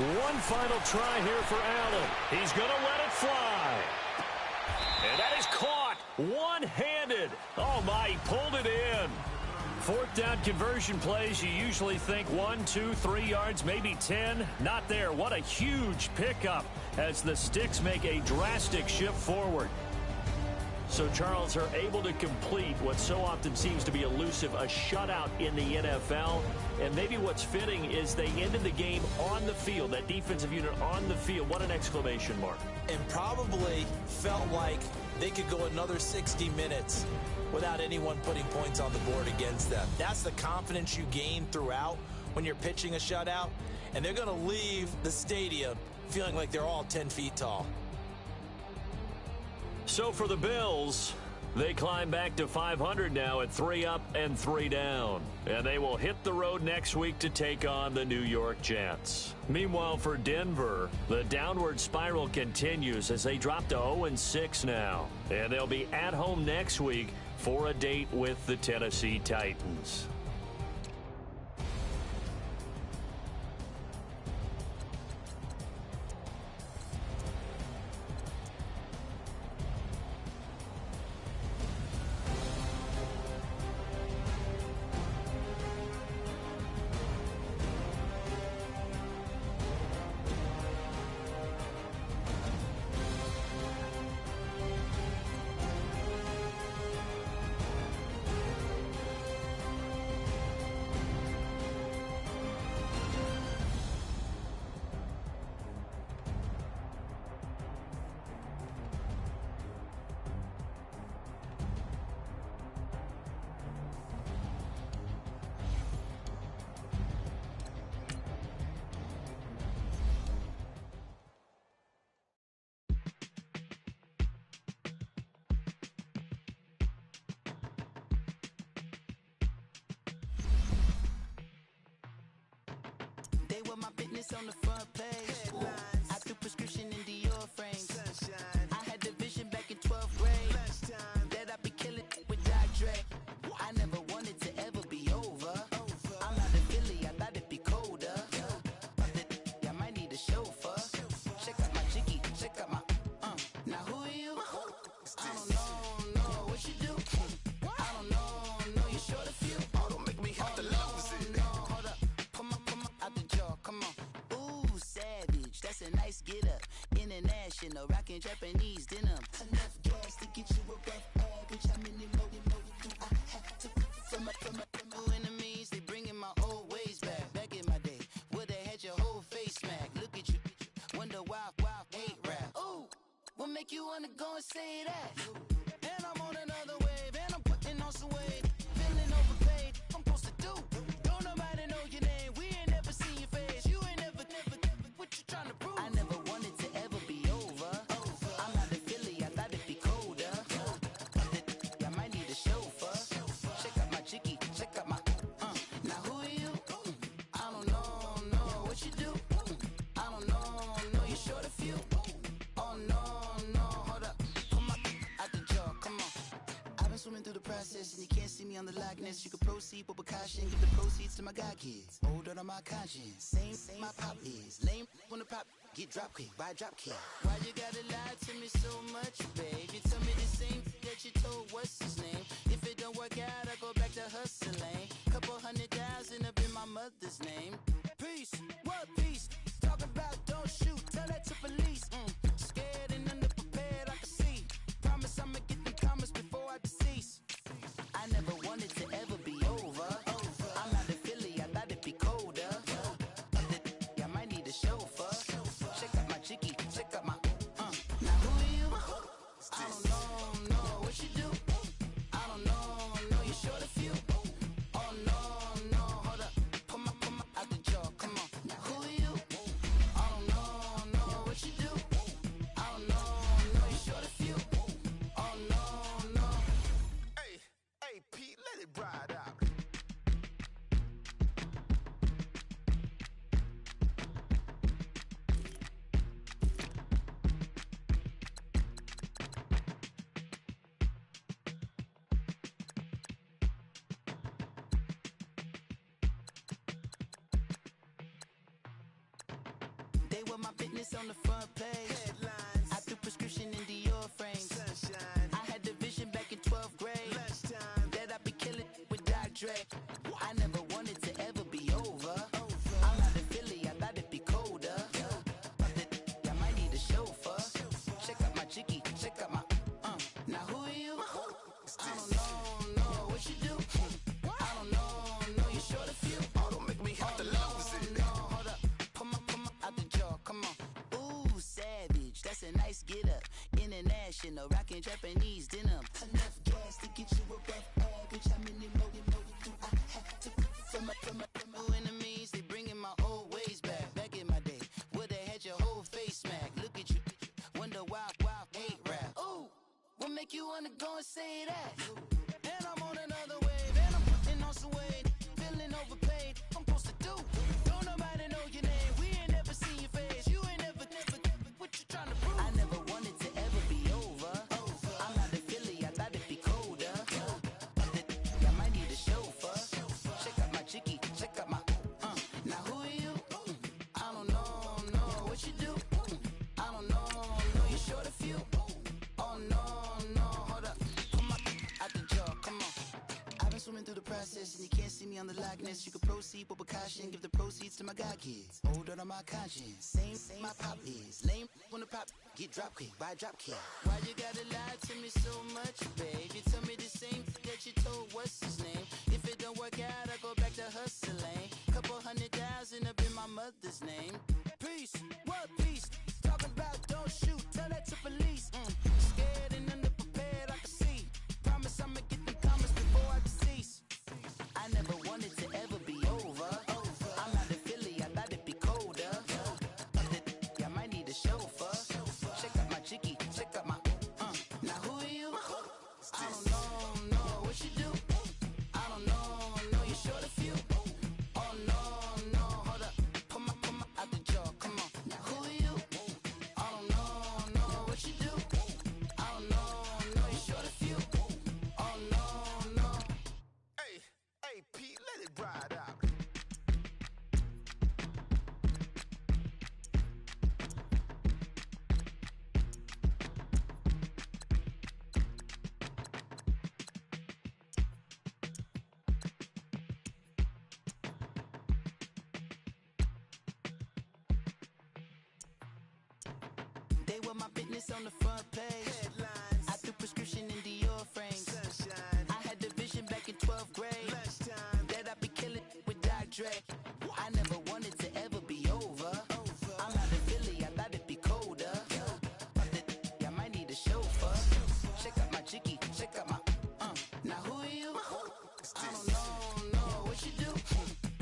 One final try here for Allen. He's going to let it fly. And that is caught one-handed. Oh, my, he pulled it in. Fourth down conversion plays, you usually think 1, 2, 3 yards, maybe 10. Not there. What a huge pickup as the Sticks make a drastic shift forward. So, Charles, are able to complete what so often seems to be elusive, a shutout in the NFL. And maybe what's fitting is they ended the game on the field, that defensive unit on the field. What an exclamation mark. And probably felt like they could go another 60 minutes without anyone putting points on the board against them. That's the confidence you gain throughout when you're pitching a shutout. And they're going to leave the stadium feeling like they're all 10 feet tall. So for the Bills, They climb back to 500 now at 3 up and 3 down. And they will hit the road next week to take on the New York Jets. Meanwhile, for Denver, the downward spiral continues as they drop to 0-6 now. And they'll be at home next week for a date with the Tennessee Titans. They were my business on the front page. I threw prescription in Dior frames. I had the vision back in 12th grade that I'd be killing with Dr. Dre. I never wanted to ever be over. I'm not a Philly, I thought it'd be colder. I might need a chauffeur. Check out my jiggy, check out my Now who are you? I don't know what you do. I don't know you're short a few. Oh, don't make me have to lose it. Hold up, come on, out the jaw, come on. Ooh, savage, that's a nice get up. International, rockin' Japanese denim. Enough gas to get you a rough average. How many more do I have to from my enemies? They bringing my old ways back in my day. Would've had your whole face smacked. Look at you, wonder why hate rap. Ooh, what make you wanna go and say that? And I'm on another wave, and I'm putting on some weight. Feeling overpaid, I'm supposed to do. Don't nobody know your name, we ain't never seen your face. You ain't never, what you trying to prove? I never wanted to ever be over. I'm not a Philly, I thought it'd be colder. I might need a chauffeur. Check out my jiggy, check out my Now who are you? I don't know what you do. I don't know you're short a few. Oh no, hold up, come on, out the jaw, come on. I've been swimming through the process and you can't see me on the likeness. You can proceed, but with caution, give the proceeds to my god kids. Older on my conscience, same my pop is. Lame when the pop get drop quick, buy drop kick. Why you gotta lie to me so much, babe? You tell me the same that you told what's his name. If it don't work out, I go back to hustling. Couple 100,000 up in my mother's name. Peace, what peace? Talking about don't shoot, tell that to police. Scared and underprepared, I can see. Promise I'ma get them comments before I decease. I never wanted to ever be over. I'm not a Philly, I thought it'd be colder. I might need a chauffeur. Check out my jiggy, check out my Now who are you? I don't know what you do. I don't know you're short a few. Oh no, hold up, come on, out the jaw, come on. Now who are you? I don't know what you do. I don't know you're short a few. Oh no. Hey, Pete, let it ride out. They were my business on the front page. I threw prescription in Dior frames. I had the vision back in 12th grade that I'd be killing with Dr. Dre. I never wanted to ever be over. I'm not a Philly, I thought it'd be colder. I might need a chauffeur. Check out my jiggy, check out my Now who are you? I don't know what you do. I don't know you're short a few. Oh, don't make me have to lose it. Hold up, come on, out the jaw, come on. Ooh, savage, that's a nice get up. International, rockin' Japanese denim. Enough gas to get you a rough average. How many more do I have to from my enemies? They bringing my old ways back in my day. Would've had your whole face smacked. Look at you, wonder why hate rap. Ooh, what make you wanna go and say that. And I'm on another wave, and I'm putting on some weight. Feeling overpaid, I'm supposed to do. Don't nobody know your name, we ain't never seen your face. You ain't never, what you trying to prove? I never wanted to ever be over. I'm not a Philly, I thought it'd be colder. I might need a chauffeur. Check out my chicky, check out my, now who are you? I don't know what you do. I don't know, you short a few. Oh no, hold up. Come on, out the jaw, come on. I've been swimming through the process and you can't see me on the likeness. You can proceed with precaution, give the proceeds to my god kids. Older on my conscience, same my pop is. Lame when the pop get drop kick by drop kick. Why you gotta lie to me so much, babe? You tell me the same that you told what's his name. If it don't work out, I go back to hustling. Couple 100,000 up in my mother's name. Peace, what peace? Talking about don't shoot, tell that to police. Scared and underprepared, I can see. Promise I'ma get the comments before I decease. I never wanted to ever be over. I'm not a Philly, I thought it'd be colder. I might need a chauffeur. Check out my chicky, check out my, now who are you? I don't know what you do. I don't know, you short a few. Oh no, hold up. Come on, out the jaw, come on. Now who are you? I don't know what you do. I don't know, you short a few. Oh no. Hey, Pete, let it ride out. They were my business on the front page. Headlines, I threw prescription in Dior frames. sunshine, I had the vision back in 12th grade lunchtime, that I'd be killing with Dr. Dre. I never wanted to ever be over. I'm not a Philly, I thought it'd be colder. I might need a chauffeur. Check out my chicky, check out my, now who are you? I don't know what you do.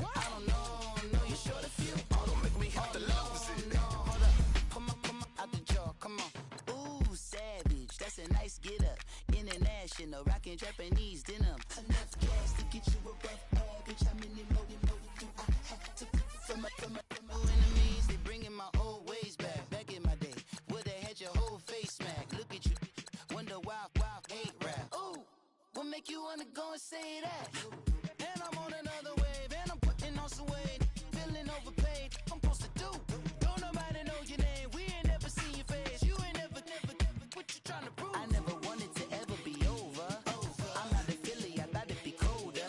I don't know, you short a few. oh, don't make me have to lose it. No, hold up. Come on, out the jaw, come on. Ooh, savage, that's a nice get up. International, rockin' Japanese denim. Enough gas to get you a rough package. How many more do I have to from my enemies? They bringing my old ways back in my day. Would've had your whole face smacked. Look at you, wonder why hate rap. Ooh, what make you wanna go and say that? And I'm on another wave, and I'm putting on some weight. Feeling overpaid, I'm supposed to do. Don't nobody know your name, we ain't never seen your face. You ain't never, what you trying to prove? I never wanted to ever be over. I'm not a Philly, I thought it'd be colder.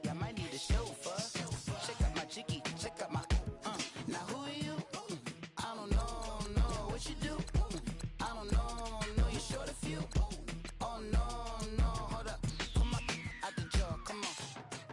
I might need a chauffeur. Check out my chicky, check out my, now who are you? I don't know what you do. I don't know, you short a few. Oh no, hold up. Come on, out the jaw, come on.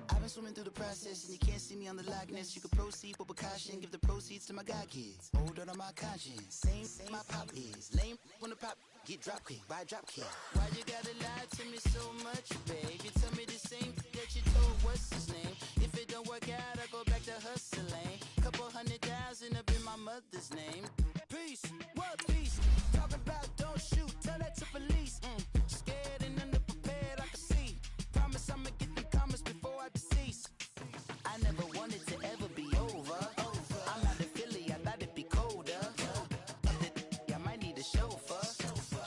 I've been swimming through the process and you can't see me on the likeness. You can proceed with precaution, give the proceeds to my god kids. Older on my conscience, same my pop is. Lame when the pop get drop kick by drop kick. Why you gotta lie to me so much, babe? You tell me the same that you told what's his name. If it don't work out, I go back to hustling. Couple 100,000 up in my mother's name. Peace, what peace? Talking about don't shoot, tell that to police. Scared and underprepared, I can see. Promise I'ma get the comments before I decease. I never wanted to ever be over. I'm not a Philly, I thought it'd be colder. I might need a chauffeur.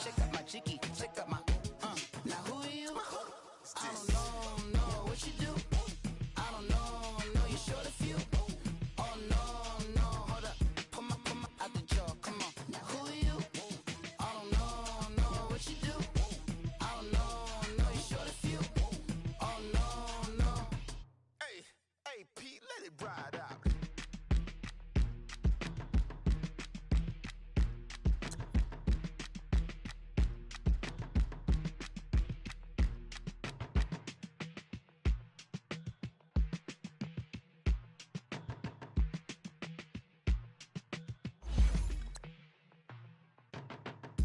Check out my chicky, check out my, now who are you? I don't know what you do. I don't know, you short a few. Oh no, hold up. Come on, out the jaw, come on. Now who are you? I don't know what you do. I don't know, you short a few. Oh no. Hey, Pete, let it ride out.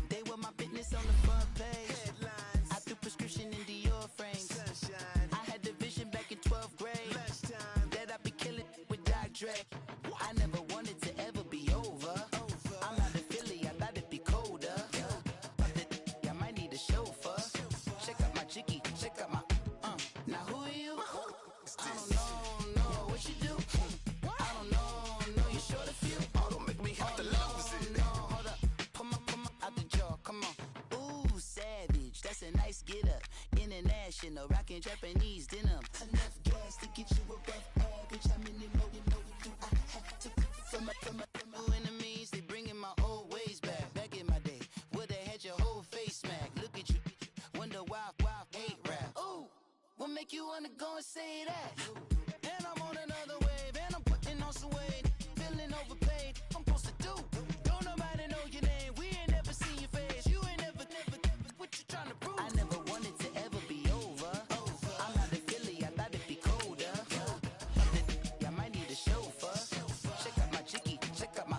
They were my business on the front page. Headlines, I threw prescription in Dior frames. sunshine, I had the vision back in 12th grade lunchtime, that I'd be killing with Dr. Dre. I never wanted to ever be over. I'm not a Philly, I thought it'd be colder. I might need a international, rockin' Japanese denim. Enough gas to get you above average. How many more you know do I have to from my enemies? They bringing my old ways back. Back in my day, would have had your whole face smacked. Look at you, wonder why hate rap. Ooh, what make you wanna go and say that? And I'm on another wave, and I'm putting on some weight. Feeling overpaid, I'm supposed to do. Don't nobody know your name, we ain't never seen your face. You ain't never, what you trying to prove? I never wanted to ever be over. I'm not a Philly, I thought it'd be colder. I might need a chauffeur. Check out my chicky, check out my,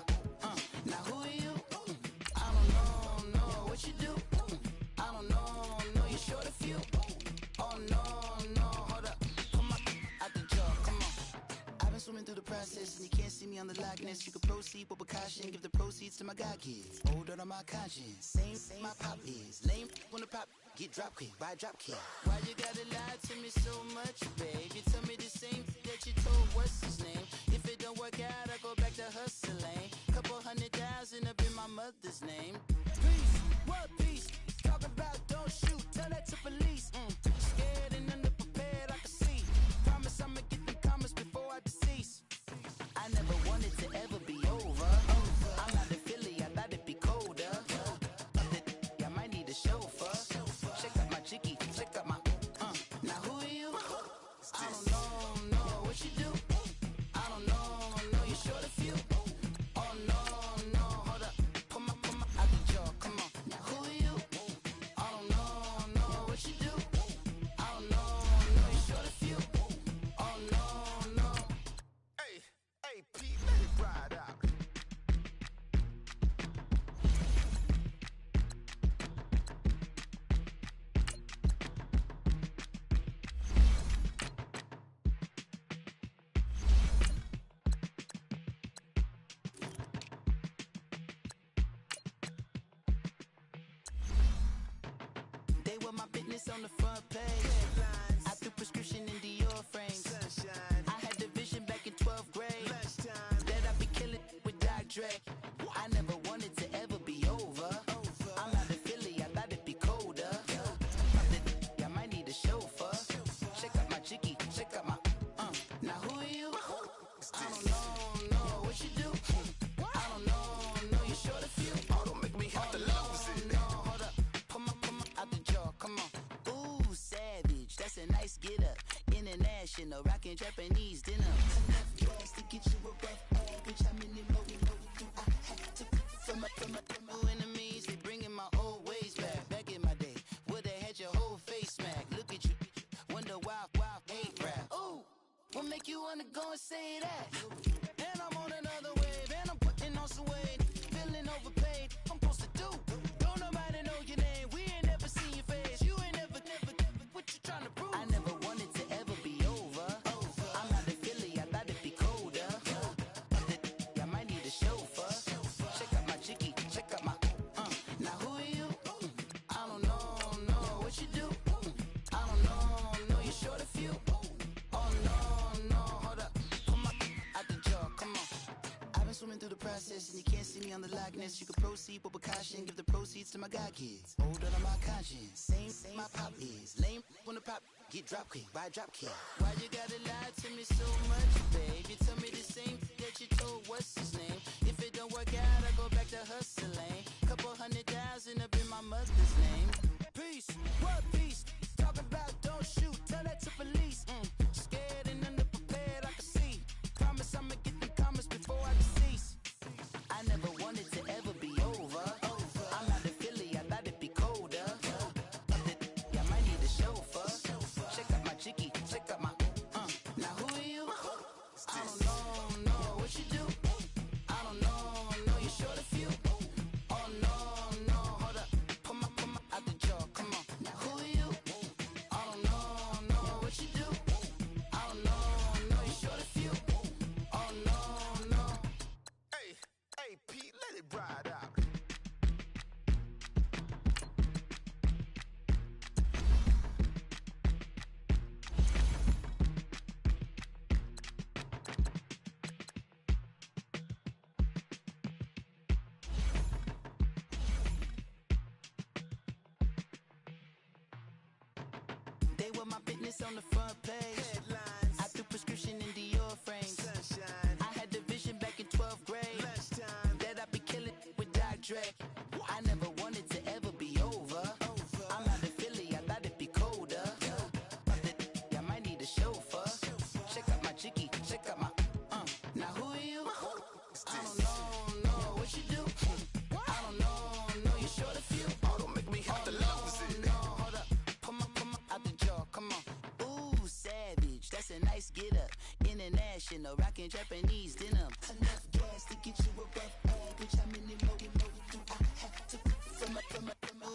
now who are you? I don't know what you do. I don't know, you're short a few. Oh no, hold up, come on, out the jaw, come on. I've been swimming through the process, and you can't see me on the likeness. You can proceed with caution, give the proceeds to my god kids. Hold on my conscience, same my pop is. Lame when the pop get drop quick, buy drop kick. Why you gotta lie to me so much, babe? You tell me the same that you told what's his name. If it don't work out, I go back to hustling. Couple 100,000 up in my mother's name. Peace, what peace? Talking about don't shoot, tell that to police. Scared and underprepared, I can see. Promise I'ma get them comments before I decease. I never wanted to ever be over. I'm not a Philly, I thought it'd be colder. I might need a chauffeur. Check out my chicky, check out my, now who are you? I don't know what you do. I don't know, you're short a few. Oh no, hold up, come on, out the jaw, come on. Now who are you? I don't know what you do. I don't know, you're short a few. Oh no. Hey, Pete, let it ride out. They were my business on the front page. I threw prescription in Dior frames. I had the vision back in 12th grade that I'd be killing with Dr. Dre. I never wanted to ever be over. I'm not a Philly, I thought it'd be colder. I might need a chauffeur. Check out my chicky, check out my, now who are you? I don't know what you do. I don't know, you're short a few. Oh, don't make me have to lose it. No, hold up, come on, out the jaw, come on. Ooh, savage, that's a nice get up. International, rockin' Japanese denim. Enough gas to get you above average. How many more you know do I have to from my enemies? They bringing my old ways back. Back in my day, would have had your whole face smacked. Look at you, wonder why hate rap. Ooh, what make you wanna go and say that? And I'm on another wave, and I'm putting on some weight. Feeling overpaid, I'm supposed to do. Don't nobody know your name, we ain't never seen your face. You ain't never, what you trying to prove? I never wanted to ever be over. I'm not a Philly, I thought it'd be colder. I might need a chauffeur. Check out my chicky, check out my, now who are you? I don't know what you do. I don't know, you're short a few. Oh no, hold up, come on, out the jaw, come on. I've been swimming through the process, and you can't see me on the likeness. You can proceed with caution, give the proceeds to my god kids. Hold on my conscience, same my pop is. Lame when the pop get drop quick, buy drop kick. Why you gotta lie to me so much, babe? You tell me the same that you told what's his name. If it don't work out, I go back to hustling. Couple 100,000 up in my mother's name. Peace, what peace? Talking about don't shoot, tell that to police. Scared and underprepared, I can see. Promise I'ma get them comments before I decease. I never wanted to ever be over. I'm not a Philly, I thought it'd be colder. I might need a chauffeur. Check out my chicky, check out my, now who are you? I don't know what you do. I don't know, you're short a few. Oh no, hold up, come on, out the jaw, come on. Now who are you? They were my business on the front page. Headlines. I threw prescription in Dior frames. Sunshine. I had the vision back in 12th grade. Lunchtime. That I'd be killing with Dr. Dre. I never wanted to ever be over. I'm out of Philly, I thought it'd be colder. I might need a chauffeur. Check out my jiggy, check out my Now who are you? I don't know what you do. I don't know you short a few. Oh, don't make me have to lose it. No, hold up, come on, out the jaw, come on. Ooh, savage, that's a nice get up. International, rockin' Japanese denim. Enough gas to get you a rough average. How many more do I have to from my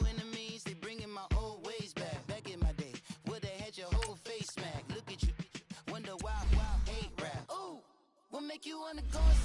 enemies? They bringing my old ways back in my day. Would've had your whole face smacked. Look at you, wonder why hate rap. Ooh, what make you wanna go and